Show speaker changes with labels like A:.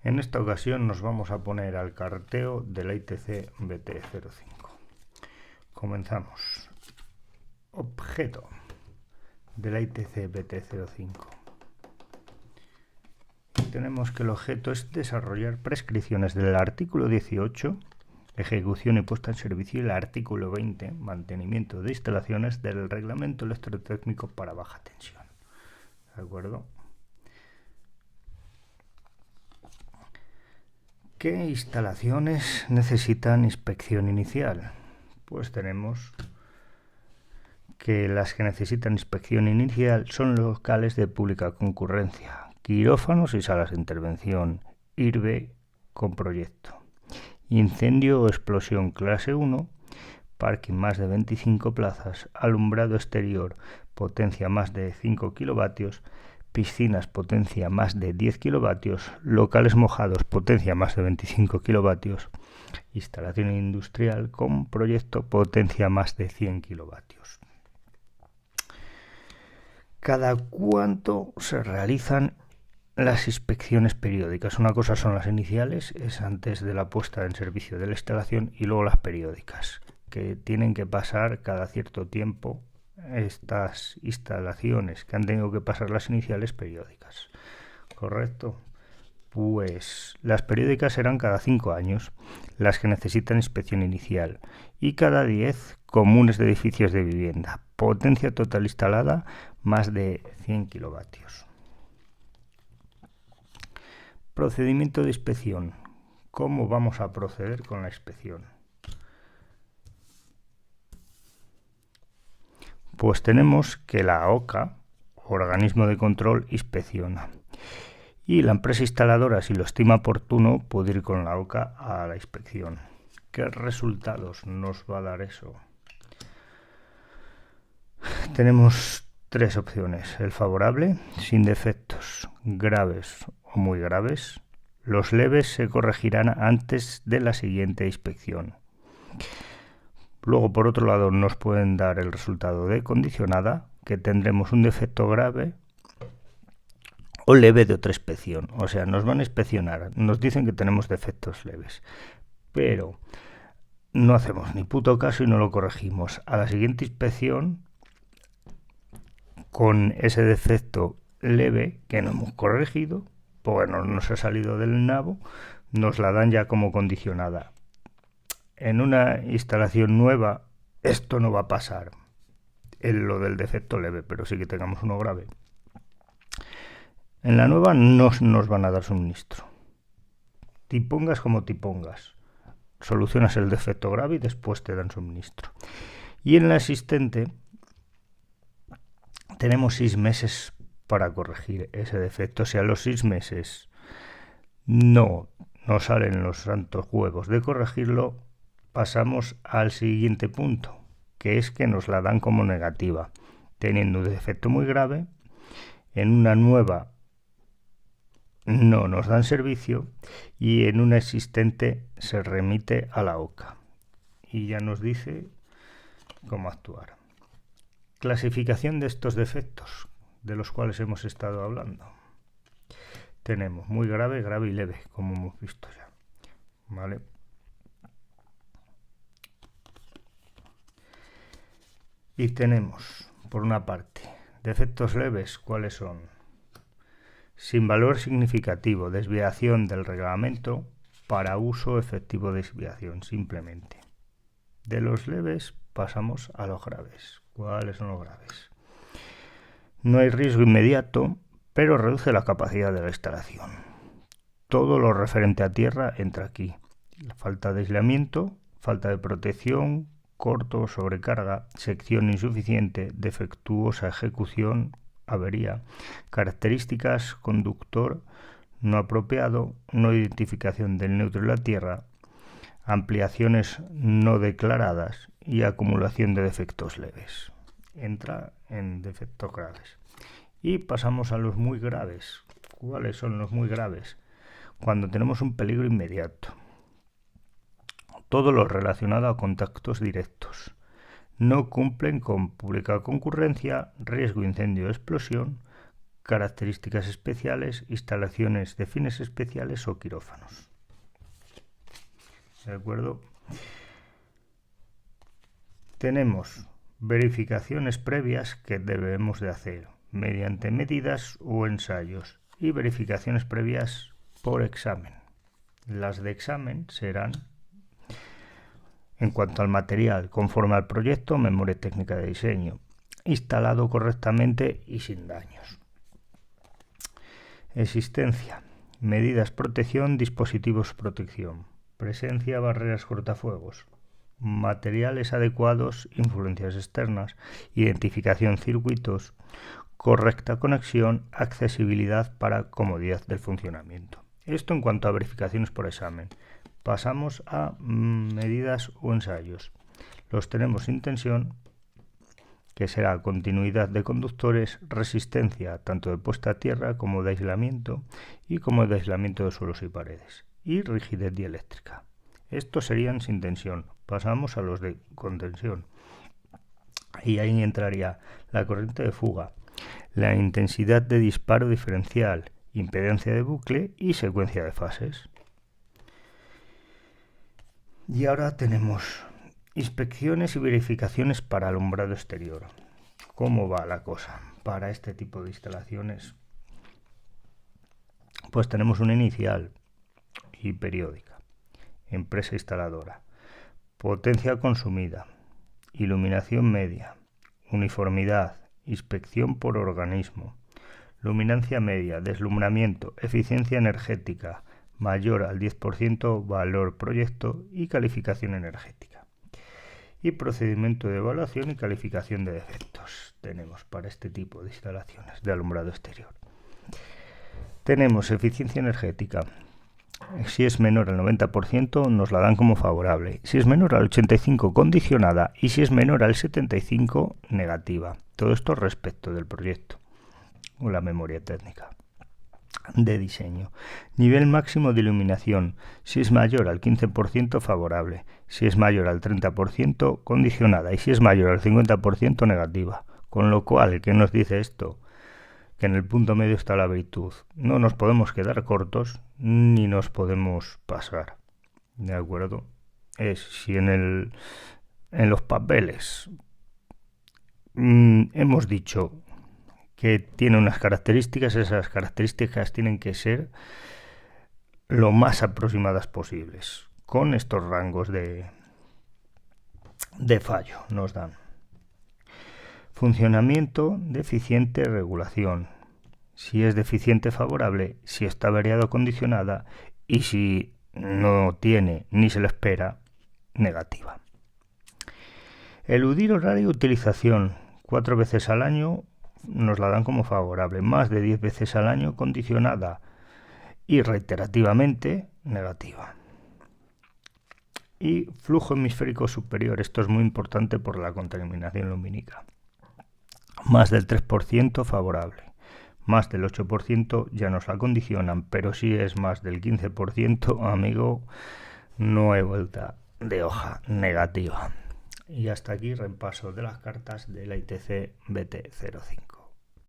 A: En esta ocasión nos vamos a poner al carteo del ITC BT05. Comenzamos. Objeto del ITC BT05. Tenemos que el objeto es desarrollar prescripciones del artículo 18, ejecución y puesta en servicio, y el artículo 20, mantenimiento de instalaciones del reglamento electrotécnico para baja tensión. ¿De acuerdo? ¿Qué instalaciones necesitan inspección inicial? Pues tenemos que las que necesitan inspección inicial son locales de pública concurrencia, quirófanos y salas de intervención, IRB con proyecto, incendio o explosión clase 1, parking más de 25 plazas, alumbrado exterior, potencia más de 5 kilovatios, piscinas potencia más de 10 kilovatios, locales mojados potencia más de 25 kilovatios, instalación industrial con proyecto potencia más de 100 kilovatios. ¿Cada cuánto se realizan las inspecciones periódicas? Una cosa son las iniciales, es antes de la puesta en servicio de la instalación, y luego las periódicas, que tienen que pasar cada cierto tiempo estas instalaciones que han tenido que pasar las iniciales periódicas. ¿Correcto? Pues las periódicas serán cada 5 años, las que necesitan inspección inicial, y cada 10 comunes de edificios de vivienda, potencia total instalada más de 100 kilovatios. Procedimiento de inspección. ¿Cómo vamos a proceder con la inspección? Pues tenemos que la OCA, organismo de control, inspecciona. Y la empresa instaladora, si lo estima oportuno, puede ir con la OCA a la inspección. ¿Qué resultados nos va a dar eso? Tenemos 3 opciones. El favorable, sin defectos graves o muy graves. Los leves se corregirán antes de la siguiente inspección. Luego, por otro lado, nos pueden dar el resultado de condicionada, que tendremos un defecto grave o leve de otra inspección. O sea, nos van a inspeccionar, nos dicen que tenemos defectos leves, pero no hacemos ni puto caso y no lo corregimos. A la siguiente inspección, con ese defecto leve que no hemos corregido, pues bueno, nos ha salido del nabo, nos la dan ya como condicionada. En una instalación nueva esto no va a pasar, en lo del defecto leve, pero sí que tengamos uno grave. En la nueva no nos van a dar suministro. Tipongas como tipongas. Solucionas el defecto grave y después te dan suministro. Y en la existente tenemos 6 meses para corregir ese defecto. Si a los 6 meses no nos salen los santos huevos de corregirlo, pasamos al siguiente punto, que es que nos la dan como negativa, teniendo un defecto muy grave. En una nueva no nos dan servicio y en una existente se remite a la OCA y ya nos dice cómo actuar. Clasificación de estos defectos de los cuales hemos estado hablando. Tenemos muy grave, grave y leve, como hemos visto ya. ¿Vale? Y tenemos, por una parte, defectos leves. ¿Cuáles son? Sin valor significativo, desviación del reglamento para uso efectivo de desviación, simplemente. De los leves pasamos a los graves. ¿Cuáles son los graves? No hay riesgo inmediato, pero reduce la capacidad de la instalación. Todo lo referente a tierra entra aquí. La falta de aislamiento, falta de protección, corto, sobrecarga, sección insuficiente, defectuosa ejecución, avería, características, conductor no apropiado, no identificación del neutro y la tierra, ampliaciones no declaradas y acumulación de defectos leves. Entra en defectos graves. Y pasamos a los muy graves. ¿Cuáles son los muy graves? Cuando tenemos un peligro inmediato. Todo lo relacionado a contactos directos. No cumplen con pública concurrencia, riesgo, incendio o explosión, características especiales, instalaciones de fines especiales o quirófanos. ¿De acuerdo? Tenemos verificaciones previas que debemos de hacer mediante medidas o ensayos y verificaciones previas por examen. Las de examen serán en cuanto al material, conforme al proyecto, memoria técnica de diseño, instalado correctamente y sin daños. Existencia, medidas protección, dispositivos protección, presencia, barreras cortafuegos, materiales adecuados, influencias externas, identificación circuitos, correcta conexión, accesibilidad para comodidad del funcionamiento. Esto en cuanto a verificaciones por examen. Pasamos a medidas o ensayos. Los tenemos sin tensión, que será continuidad de conductores, resistencia tanto de puesta a tierra como de aislamiento y como de aislamiento de suelos y paredes, y rigidez dieléctrica. Estos serían sin tensión. Pasamos a los de contención. Y ahí entraría la corriente de fuga, la intensidad de disparo diferencial, impedancia de bucle y secuencia de fases. Y ahora tenemos inspecciones y verificaciones para alumbrado exterior. ¿Cómo va la cosa para este tipo de instalaciones? Pues tenemos una inicial y periódica, empresa instaladora, potencia consumida, iluminación media, uniformidad, inspección por organismo, luminancia media, deslumbramiento, eficiencia energética mayor al 10% valor proyecto y calificación energética. Y procedimiento de evaluación y calificación de defectos tenemos para este tipo de instalaciones de alumbrado exterior. Tenemos eficiencia energética. Si es menor al 90% nos la dan como favorable. Si es menor al 85% condicionada y si es menor al 75% negativa. Todo esto respecto del proyecto o la memoria técnica de diseño. Nivel máximo de iluminación. Si es mayor al 15% favorable. Si es mayor al 30% condicionada y si es mayor al 50% negativa. Con lo cual, ¿qué nos dice esto? Que en el punto medio está la virtud. No nos podemos quedar cortos ni nos podemos pasar. ¿De acuerdo? Es si en los papeles hemos dicho que tiene unas características, esas características tienen que ser lo más aproximadas posibles. Con estos rangos de fallo nos dan. Funcionamiento deficiente, regulación. Si es deficiente, favorable. Si está variado, condicionada. Y si no tiene ni se le espera, negativa. Eludir horario de utilización. 4 veces al año nos la dan como favorable. Más de 10 veces al año, condicionada. Y reiterativamente, negativa. Y flujo hemisférico superior. Esto es muy importante por la contaminación lumínica. Más del 3% favorable. Más del 8% ya nos la condicionan, pero si es más del 15%, amigo, no hay vuelta de hoja, negativa. Y hasta aquí repaso de las cartas de la ITC BT05.